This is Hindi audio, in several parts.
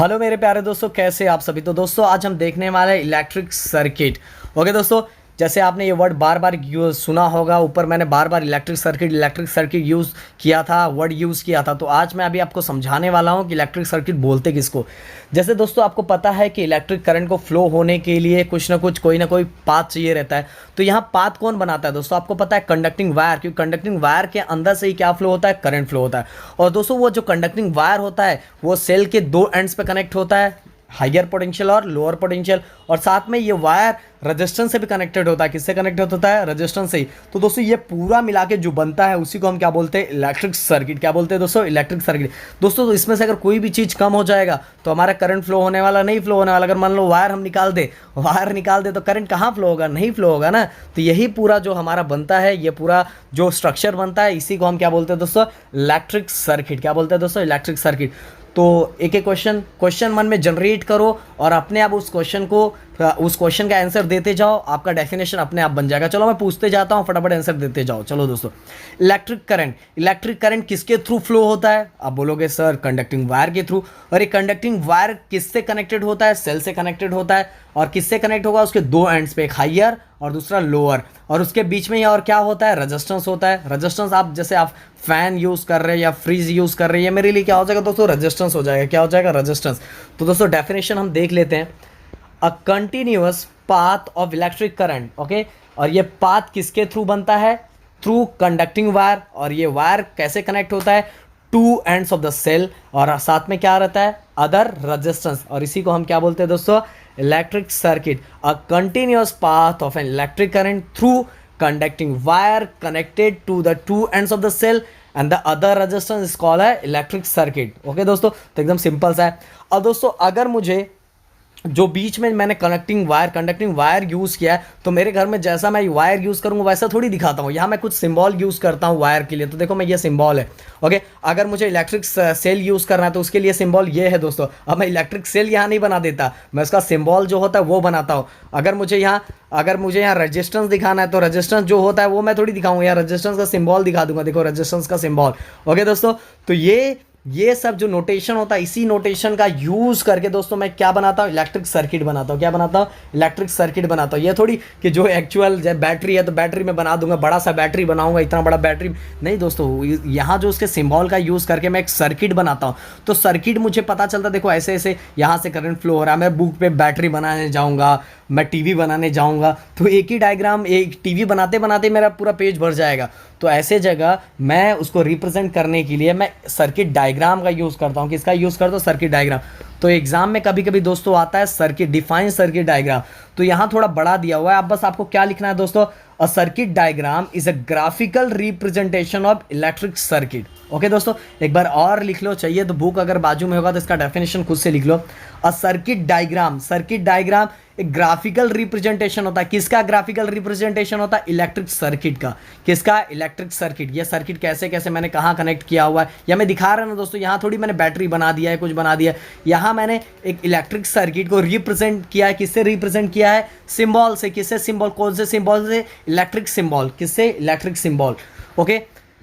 हेलो मेरे प्यारे दोस्तों, कैसे आप सभी। तो दोस्तों आज हम देखने वाले हैं इलेक्ट्रिक सर्किट। ओके दोस्तों, जैसे आपने ये वर्ड बार बार यूज सुना होगा, ऊपर मैंने बार बार इलेक्ट्रिक सर्किट यूज़ किया था, वर्ड यूज़ किया था। तो आज मैं अभी आपको समझाने वाला हूँ कि इलेक्ट्रिक सर्किट बोलते किसको। जैसे दोस्तों आपको पता है कि इलेक्ट्रिक करंट को फ्लो होने के लिए कुछ ना कुछ कोई ना कोई पाथ चाहिए रहता है। तो यहाँ पाथ कौन बनाता है दोस्तों, आपको पता है कंडक्टिंग वायर, क्योंकि कंडक्टिंग वायर के अंदर से ही क्या फ्लो होता है, करंट फ्लो होता है। और दोस्तों वो जो कंडक्टिंग वायर होता है वो सेल के दो एंड्स पे कनेक्ट होता है, हाइयर पोटेंशियल और लोअर पोटेंशियल। और साथ में ये वायर रेजिस्टेंस से भी कनेक्टेड होता है। किससे कनेक्टेड होता है, रेजिस्टेंस से ही। तो दोस्तों ये पूरा मिला के जो बनता है उसी को हम क्या बोलते हैं, इलेक्ट्रिक सर्किट। क्या बोलते हैं दोस्तों, इलेक्ट्रिक सर्किट। दोस्तों तो इसमें से अगर कोई भी चीज़ कम हो जाएगा तो हमारा करंट फ्लो होने वाला, नहीं फ्लो होने वाला। अगर मान लो वायर हम निकाल दे तो करंट कहाँ फ्लो होगा, नहीं फ्लो होगा ना। तो यही पूरा जो हमारा बनता है, ये पूरा जो स्ट्रक्चर बनता है, इसी को हम क्या बोलते हैं दोस्तों, इलेक्ट्रिक सर्किट। क्या बोलते हैं दोस्तों, इलेक्ट्रिक सर्किट। तो एक एक क्वेश्चन मन में जनरेट करो और अपने आप उस क्वेश्चन का आंसर देते जाओ। आपका डेफिनेशन अपने आप बन जाएगा। चलो मैं पूछते जाता हूँ, फटाफट आंसर देते जाओ। चलो दोस्तों, इलेक्ट्रिक करंट किसके थ्रू फ्लो होता है। आप बोलोगे सर कंडक्टिंग वायर के थ्रू। और ये कंडक्टिंग वायर किससे कनेक्टेड होता है, सेल से कनेक्टेड होता है। और किससे कनेक्ट होगा, उसके दो एंड्स पे, एक हाइयर और दूसरा लोअर। और उसके बीच में ये और क्या होता है, रेजिस्टेंस होता है। रेजिस्टेंस आप जैसे आप फैन यूज़ कर रहे हैं या फ्रिज यूज़ कर रहे हैं, मेरे लिए क्या हो जाएगा दोस्तों, रेजिस्टेंस हो जाएगा। क्या हो जाएगा, रेजिस्टेंस। तो दोस्तों डेफिनेशन हम देख लेते हैं। A continuous path of electric current. Okay, और ये पाथ किसके थ्रू बनता है, थ्रू कंडक्टिंग वायर। और ये वायर कैसे कनेक्ट होता है, two ends of the cell. और साथ में क्या रहता है, अदर रेजिस्टेंस। और इसी को हम क्या बोलते हैं दोस्तों, electric circuit. A continuous path of an electric current through conducting wire connected to the two ends of the cell and the other resistance is called a electric circuit. Okay दोस्तों, तो एकदम सिंपल सा है। अब दोस्तों अगर मुझे जो बीच में मैंने कंडक्टिंग वायर यूज़ किया है, तो मेरे घर में जैसा मैं वायर यूज़ करूँगा वैसा थोड़ी दिखाता हूँ। यहाँ मैं कुछ सिंबल यूज़ करता हूँ वायर के लिए। तो देखो मैं, ये सिंबल है। ओके, अगर मुझे इलेक्ट्रिक सेल यूज़ करना है तो उसके लिए सिंबल ये है दोस्तों। अब मैं इलेक्ट्रिक सेल यहाँ नहीं बना देता, मैं उसका सिंबल जो होता है वो बनाता हूँ। अगर मुझे यहाँ रेजिस्टेंस दिखाना है तो रेजिस्टेंस जो होता है वो मैं थोड़ी दिखाऊंगा, यहाँ रेजिस्टेंस का सिंबल दिखा दूंगा। देखो रेजिस्टेंस का सिंबल। ओके दोस्तों, तो ये सब जो नोटेशन होता है, इसी नोटेशन का यूज करके दोस्तों मैं क्या बनाता हूँ, इलेक्ट्रिक सर्किट बनाता हूँ। क्या बनाता हूँ, इलेक्ट्रिक सर्किट बनाता हूँ। ये थोड़ी कि जो एक्चुअल बैटरी है तो बैटरी में बना दूंगा, बड़ा सा बैटरी बनाऊंगा, इतना बड़ा बैटरी नहीं दोस्तों। यहाँ जो उसके सिंबल का यूज करके मैं एक सर्किट बनाता हूँ। तो सर्किट मुझे पता चलता, देखो ऐसे ऐसे यहाँ से करंट फ्लो हो रहा है। मैं बुक पे बैटरी बनाने जाऊँगा, मैं टीवी बनाने जाऊँगा, तो एक ही डायग्राम, एक टीवी बनाते बनाते मेरा पूरा पेज भर जाएगा। तो ऐसे जगह मैं उसको रिप्रेजेंट करने के लिए मैं सर्किट डायग्राम का यूज़ करता हूँ। किसका यूज़ करता हूँ, सर्किट डायग्राम। तो एग्जाम में कभी कभी दोस्तों आता है सर्किट, डिफाइन सर्किट डायग्राम। तो यहाँ थोड़ा बड़ा दिया हुआ है। अब बस आपको क्या लिखना है दोस्तों, अ circuit diagram is a graphical representation of electric circuit. Okay दोस्तों, एक बार और लिख लो, चाहिए तो बुक अगर बाजू में होगा तो इसका डेफिनेशन खुद से लिख लो। अ सर्किट डायग्राम एक ग्राफिकल रिप्रेजेंटेशन होता है। किसका ग्राफिकल रिप्रेजेंटेशन होता है, इलेक्ट्रिक सर्किट का। किसका, इलेक्ट्रिक सर्किट। ये सर्किट कैसे कैसे मैंने कहाँ कनेक्ट किया हुआ है, या मैं दिखा रहा हूँ दोस्तों। यहाँ थोड़ी मैंने बैटरी बना दिया है, कुछ बना दिया है। यहाँ मैंने एक इलेक्ट्रिक सर्किट को रिप्रेजेंट किया है। किससे रिप्रेजेंट किया है, सिंबल से। किससे सिंबल, कौन से सिंबल से, इलेक्ट्रिक सिंबल। किससे, इलेक्ट्रिक सिंबल। ओके,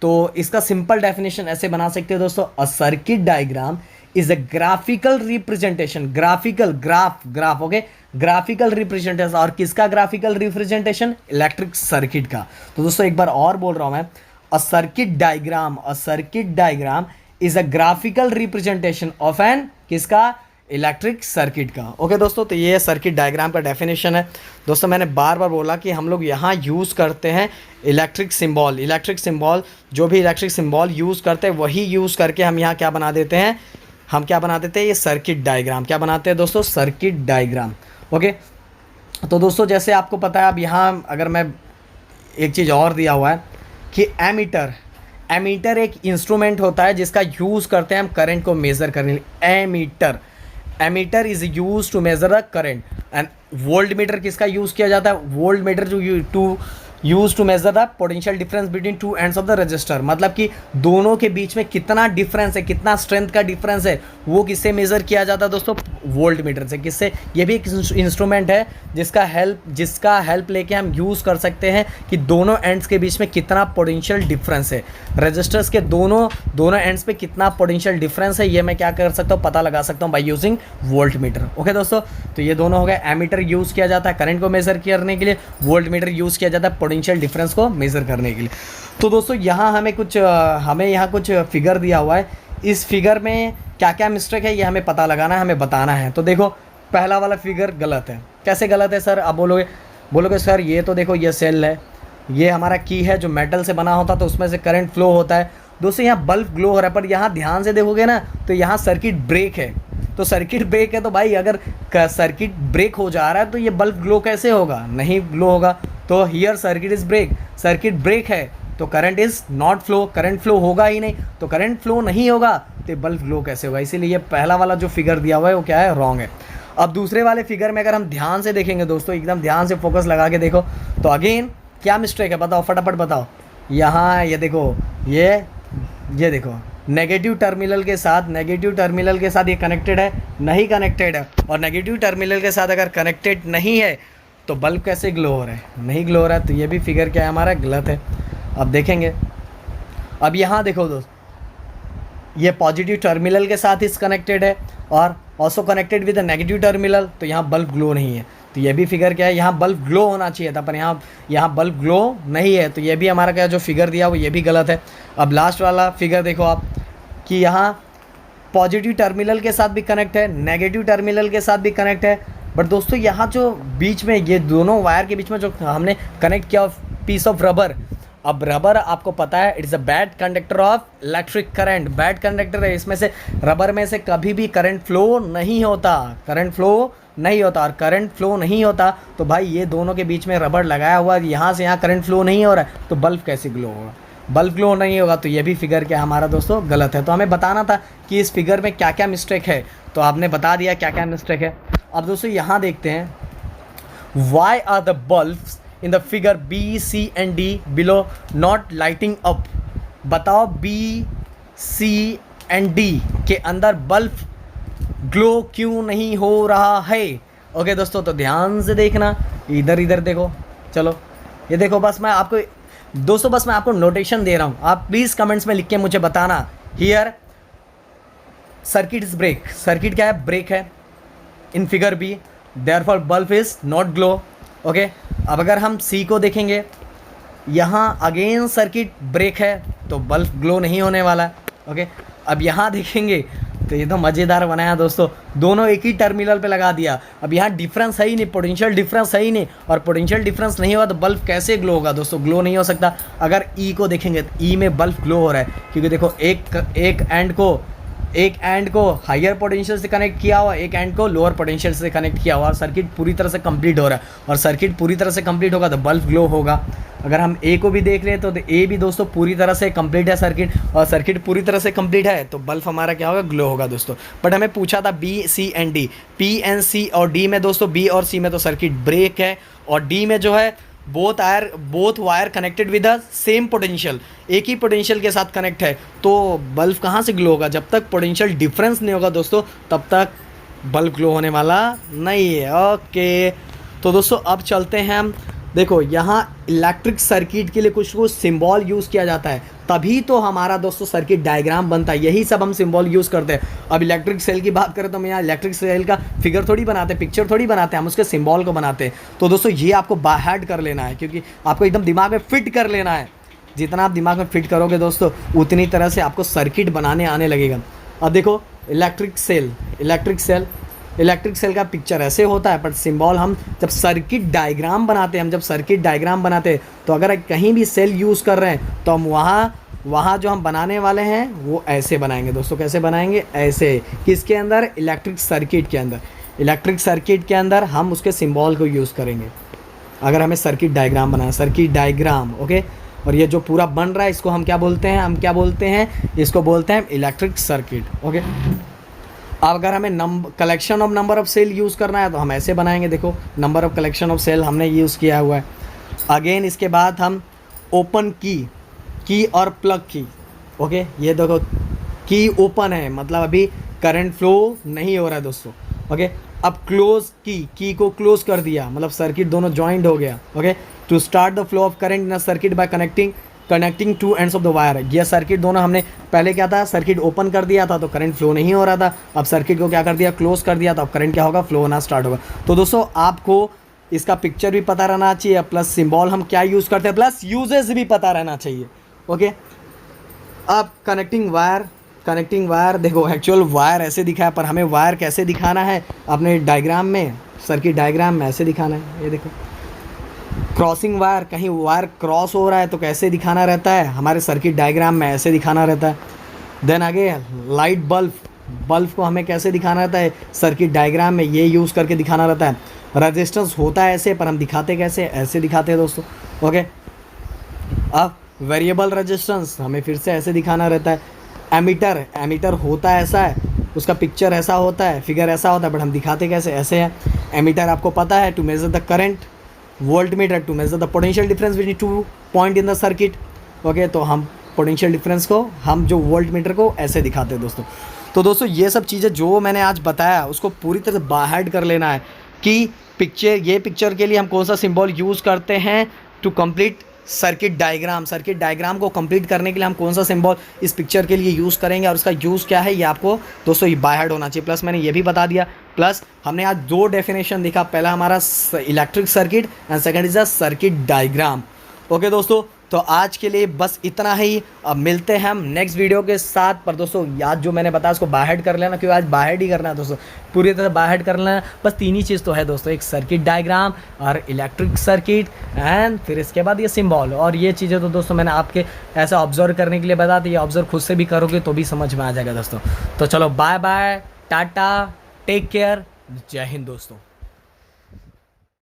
तो इसका सिंपल डेफिनेशन ऐसे बना सकते हो दोस्तों, अ circuit diagram is a graphical representation, graph. Okay, graphical representation. और किसका ग्राफिकल रिप्रेजेंटेशन, इलेक्ट्रिक सर्किट का। तो दोस्तों एक बार और बोल रहा हूं मैं, a circuit diagram is a graphical representation of an, किसका, इलेक्ट्रिक सर्किट का। ओके दोस्तों, तो ये सर्किट डायग्राम का डेफिनेशन है दोस्तों। मैंने बार बार बोला कि हम लोग यहाँ यूज़ करते हैं इलेक्ट्रिक सिंबल। जो भी इलेक्ट्रिक सिंबल यूज़ करते हैं वही यूज़ करके हम यहाँ क्या बना देते हैं, ये सर्किट डायग्राम। क्या बनाते हैं दोस्तों, सर्किट डायग्राम। ओके, तो दोस्तों जैसे आपको पता है, अब यहाँ अगर मैं एक चीज़ और दिया हुआ है कि एमीटर एक इंस्ट्रूमेंट होता है जिसका यूज़ करते हैं हम करंट को मेज़र करने के लिए। Ammeter is use to measure the current. And volt meter किसका यूज़ किया जाता है, volt meter use to measure the potential difference between two ends of the resistor. मतलब कि दोनों के बीच में कितना डिफरेंस है, कितना स्ट्रेंथ का डिफरेंस है, वो किससे मेजर किया जाता है दोस्तों, वोल्ट मीटर से। किससे? ये भी एक इंस्ट्रूमेंट है जिसका हेल्प लेके हम यूज़ कर सकते हैं कि दोनों एंड्स के बीच में कितना पोटेंशियल डिफरेंस है, रजिस्टर्स के दोनों एंड्स पे कितना पोटेंशियल डिफरेंस है, ये मैं क्या कर सकता हूँ, पता लगा सकता हूँ by using volt meter. Okay दोस्तों, तो ये दोनों हो गए। एमीटर यूज़ किया जाता है करंट को मेज़र करने के लिए, वोल्ट मीटर यूज़ किया जाता है पोटेंशियल डिफरेंस को मेज़र करने के लिए। तो दोस्तों यहाँ हमें यहाँ कुछ फिगर दिया हुआ है। इस फिगर में क्या क्या मिस्टेक है ये हमें पता लगाना है, हमें बताना है। तो देखो पहला वाला फिगर गलत है। कैसे गलत है सर? आप बोलोगे सर ये तो देखो ये सेल है, ये हमारा की है जो मेटल से बना होता तो उसमें से करंट फ्लो होता है। दोस्तों यहाँ बल्ब ग्लो हो रहा है, पर यहाँ ध्यान से देखोगे ना तो यहाँ सर्किट ब्रेक है। तो सर्किट ब्रेक है तो भाई अगर सर्किट ब्रेक हो जा रहा है तो ये बल्ब ग्लो कैसे होगा? नहीं ग्लो होगा। तो here circuit is break, circuit break है तो current is not flow, current flow होगा ही नहीं। तो करंट फ्लो नहीं होगा तो बल्ब ग्लो कैसे होगा? इसीलिए ये पहला वाला जो फिगर दिया हुआ है वो क्या है? रॉन्ग है। अब दूसरे वाले फिगर में अगर हम ध्यान से देखेंगे दोस्तों, एकदम ध्यान से फोकस लगा के देखो, तो अगेन क्या मिस्टेक है बताओ, फटाफट बताओ। यहाँ ये देखो, ये देखो नेगेटिव टर्मिनल के साथ ये कनेक्टेड है? नहीं कनेक्टेड है। और नेगेटिव टर्मिनल के साथ अगर कनेक्टेड नहीं है तो बल्ब कैसे ग्लो हो रहा है? नहीं ग्लो हो रहा है। तो ये भी फिगर क्या है हमारा? गलत है। अब देखेंगे, अब यहाँ देखो दोस्त, ये पॉजिटिव टर्मिनल के साथ इस कनेक्टेड है और also connected with the negative terminal, तो यहाँ बल्ब ग्लो नहीं है। तो ये भी फिगर क्या है? यहाँ बल्ब ग्लो होना चाहिए था, पर यहाँ बल्ब ग्लो नहीं है। तो ये भी हमारा क्या जो फिगर दिया वो ये भी गलत है। अब लास्ट वाला फिगर देखो आप कि यहाँ पॉजिटिव टर्मिनल के साथ भी कनेक्ट है, नेगेटिव टर्मिनल के साथ भी कनेक्ट है। बट दोस्तों यहाँ जो बीच में ये दोनों वायर के बीच में जो हमने कनेक्ट किया पीस ऑफ रबर, अब रबर आपको पता है it's a bad conductor of electric current, bad conductor है। इसमें से रबर में से कभी भी करंट फ्लो नहीं होता, और करंट फ्लो नहीं होता तो भाई ये दोनों के बीच में रबर लगाया हुआ है, यहाँ से यहाँ करंट फ्लो नहीं हो रहा है तो बल्ब कैसे ग्लो होगा? बल्ब ग्लो नहीं होगा। तो ये भी फिगर क्या हमारा दोस्तों गलत है। तो हमें बताना था कि इस फिगर में क्या क्या मिस्टेक है, तो आपने बता दिया क्या क्या मिस्टेक है। अब दोस्तों यहाँ देखते हैं, why are the bulbs in the figure B C and D below not lighting up? बताओ बी सी एंड डी के अंदर बल्ब ग्लो क्यों नहीं हो रहा है? ओके दोस्तों, तो ध्यान से देखना, इधर देखो। चलो ये देखो, बस मैं आपको नोटेशन दे रहा हूँ, आप प्लीज़ कमेंट्स में लिख के मुझे बताना। Here circuit is break, circuit क्या है? ब्रेक है in figure B, therefore bulb is not glow. Okay, अब अगर हम सी को देखेंगे, यहाँ अगेन सर्किट ब्रेक है तो बल्ब ग्लो नहीं होने वाला है। ओके, अब यहाँ देखेंगे तो ये तो मज़ेदार बनाया दोस्तों, दोनों एक ही टर्मिनल पे लगा दिया। अब यहाँ डिफरेंस है ही नहीं, पोटेंशियल डिफरेंस है ही नहीं, और पोटेंशियल डिफरेंस नहीं हुआ तो बल्ब कैसे ग्लो होगा? दोस्तों ग्लो नहीं हो सकता। अगर ई को देखेंगे तो ई में बल्ब ग्लो हो रहा है, क्योंकि देखो एक एंड को हायर पोटेंशियल से कनेक्ट किया हुआ, एक एंड को लोअर पोटेंशियल से कनेक्ट किया हुआ, और सर्किट पूरी तरह से कंप्लीट हो रहा है। और सर्किट पूरी तरह से कंप्लीट होगा तो बल्ब ग्लो होगा। अगर हम ए को भी देख लें तो ए भी दोस्तों पूरी तरह से कंप्लीट है सर्किट, और सर्किट पूरी तरह से कंप्लीट है तो बल्ब हमारा क्या होगा? ग्लो होगा दोस्तों। बट हमें पूछा था B C and D, P and C और डी में दोस्तों, बी और सी में तो सर्किट ब्रेक है, और डी में जो है both wire connected with the same potential, एक ही पोटेंशियल के साथ कनेक्ट है, तो बल्ब कहाँ से ग्लो होगा? जब तक पोटेंशियल डिफरेंस नहीं होगा दोस्तों तब तक बल्ब ग्लो होने वाला नहीं है। ओके, तो दोस्तों अब चलते हैं हम, देखो यहाँ इलेक्ट्रिक सर्किट के लिए कुछ सिंबल यूज़ किया जाता है, तभी तो हमारा दोस्तों सर्किट डायग्राम बनता है, यही सब हम सिंबल यूज़ करते हैं। अब इलेक्ट्रिक सेल की बात करें तो हम यहाँ इलेक्ट्रिक सेल का फिगर थोड़ी बनाते हैं, पिक्चर थोड़ी बनाते हैं, हम उसके सिंबल को बनाते हैं। तो दोस्तों ये आपको बाहर कर लेना है, क्योंकि आपको एकदम दिमाग में फिट कर लेना है। जितना आप दिमाग में फिट करोगे दोस्तों उतनी तरह से आपको सर्किट बनाने आने लगेगा। अब देखो इलेक्ट्रिक सेल का पिक्चर ऐसे होता है, पर सिंबल हम जब सर्किट डायग्राम बनाते हैं, तो अगर कहीं भी सेल यूज़ कर रहे हैं तो हम वहाँ जो हम बनाने वाले हैं वो ऐसे बनाएंगे दोस्तों। कैसे बनाएंगे? ऐसे। किसके अंदर? इलेक्ट्रिक सर्किट के अंदर हम उसके सिंबल को यूज़ करेंगे अगर हमें सर्किट डायग्राम बनाना, सर्किट डायग्राम। ओके, और ये जो पूरा बन रहा है इसको हम क्या बोलते हैं? इसको बोलते हैं इलेक्ट्रिक सर्किट। ओके, अब अगर हमें collection of number of cell use करना है तो हम ऐसे बनाएंगे। देखो number of collection of cell हमने यूज़ किया हुआ है। अगेन इसके बाद हम ओपन की और प्लग की। ओके, ये देखो की ओपन है, मतलब अभी करंट फ्लो नहीं हो रहा है दोस्तों, ओके। अब क्लोज की को क्लोज कर दिया, मतलब सर्किट दोनों ज्वाइंट हो गया। Okay, to start the flow of current in a circuit by connecting two ends of the wire. ये सर्किट दोनों हमने पहले क्या था, सर्किट ओपन कर दिया था तो करंट फ्लो नहीं हो रहा था, अब सर्किट को क्या कर दिया, क्लोज कर दिया, तो अब करंट क्या होगा, फ्लो होना स्टार्ट होगा। तो दोस्तों आपको इसका पिक्चर भी पता रहना चाहिए, प्लस सिंबल हम क्या यूज़ करते हैं, प्लस यूजेस भी पता रहना चाहिए। ओके, अब कनेक्टिंग वायर देखो, एक्चुअल वायर ऐसे दिखा है, पर हमें वायर कैसे दिखाना है अपने डायग्राम में, सर्किट डायग्राम में ऐसे दिखाना है। ये देखो, क्रॉसिंग वायर, कहीं वायर क्रॉस हो रहा है तो कैसे दिखाना रहता है, हमारे सर्किट डायग्राम में ऐसे दिखाना रहता है। देन आगे लाइट बल्ब को हमें कैसे दिखाना रहता है, सर्किट डायग्राम में ये यूज़ करके दिखाना रहता है। रेजिस्टेंस होता है ऐसे, पर हम दिखाते कैसे, ऐसे दिखाते हैं दोस्तों। ओके, अब वेरिएबल रेजिस्टेंस हमें फिर से ऐसे दिखाना रहता है। एमीटर होता है ऐसा है, उसका पिक्चर ऐसा होता है, फिगर ऐसा होता है, बट हम दिखाते कैसे, ऐसे है। एमीटर आपको पता है, to measure the current, volt meter to measure the potential difference between two point in the circuit. Okay, तो हम पोटेंशियल डिफरेंस को, हम जो वोल्ट मीटर को ऐसे दिखाते हैं दोस्तों। तो दोस्तों ये सब चीज़ें जो मैंने आज बताया उसको पूरी तरह से बाहर कर लेना है कि पिक्चर के लिए हम कौन सा सिंबल यूज़ करते हैं टू कंप्लीट सर्किट डायग्राम को कंप्लीट करने के लिए हम कौन सा सिंबल इस पिक्चर के लिए यूज़ करेंगे और उसका यूज़ क्या है, ये आपको दोस्तों ये बाय हार्ट होना चाहिए। प्लस मैंने ये भी बता दिया, प्लस हमने आज 2 डेफिनेशन देखा, पहला हमारा electric circuit and second is a circuit diagram. Okay दोस्तों, तो आज के लिए बस इतना ही। अब मिलते हैं हम नेक्स्ट वीडियो के साथ। पर दोस्तों याद जो मैंने बताया उसको बाय हार्ट कर लेना, क्योंकि आज बाय हार्ट ही करना है दोस्तों, पूरी तरह बाय हार्ट कर लेना। बस 3 ही चीज़ तो है दोस्तों, एक सर्किट डायग्राम और इलेक्ट्रिक सर्किट एंड फिर इसके बाद ये सिंबल। और ये चीज़ें तो दोस्तों मैंने आपके ऐसा ऑब्जर्व करने के लिए बता दी, ऑब्जर्व खुद से भी करोगे तो भी समझ में आ जाएगा दोस्तों। तो चलो bye bye, tata, take care, जय हिंद दोस्तों।